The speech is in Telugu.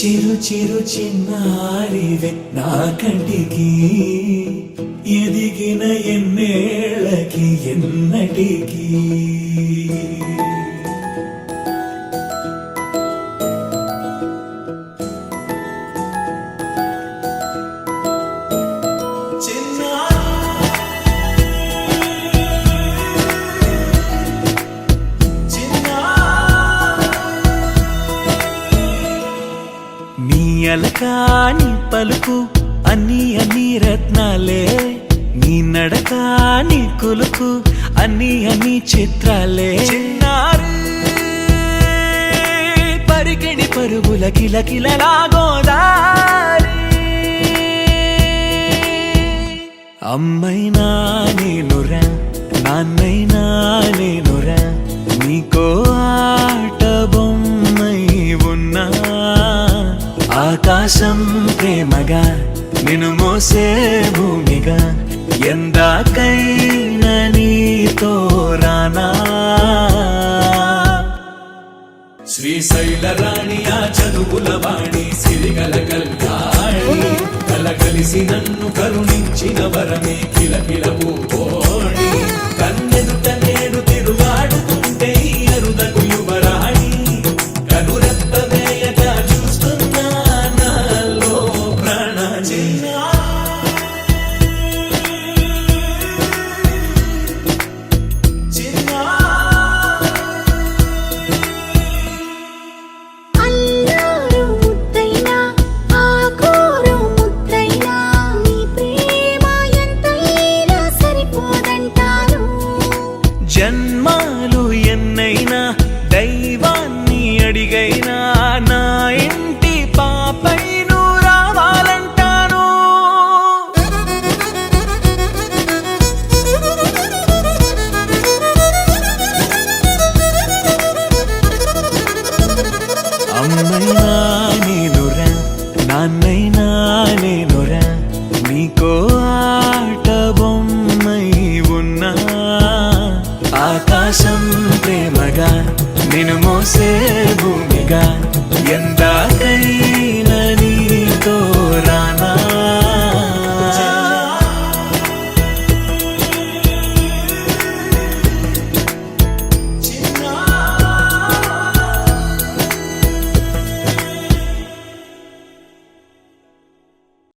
చిరు చిరు చిన్నారివే నా కంటికి ఎదిగిన ఎన్నేళ్ళకి ఎన్నటికి అలకాని పలుకు అన్ని అన్ని రత్నాలే నీ నడకాని కులుకు అన్ని అన్ని చిత్రాలే పరికిణి పరుగుల కిలకిలలాగోదారి అమ్మైనా నేనురా నాన్నైనా నేనురా నీకో ఆట బొమ్మై ఉన్నా ఆకాశం ప్రేమగా నిన్ను మోసే భూమిగా ఎందాకైనా నీతో రానా శ్రీశైల రాణి ఆ చదువుల వాణి సిరిగల కల్యాణి కలగలిసి నన్ను కరుణించిన వరమే కిలకిల పూకోణి కన్నెదుట నేడు తిరుగాడుతుంటే అరుదకు యువరాణి కనురెప్ప వేయగా చూస్తున్నా నాలో ప్రాణ జన్మాలు ఎన్నైనా దైవాన్ని అడిగైనా నా ఇంటి పాపై నువ్వు రావాలంటాను అమ్మైనా నేనురా నాన్నైనా నేనురా నీకో ఆట బొమ్మై ఉన్నా ఆకాశం ప్రేమగా నిన్ను మోసే భూమిగా ఎందా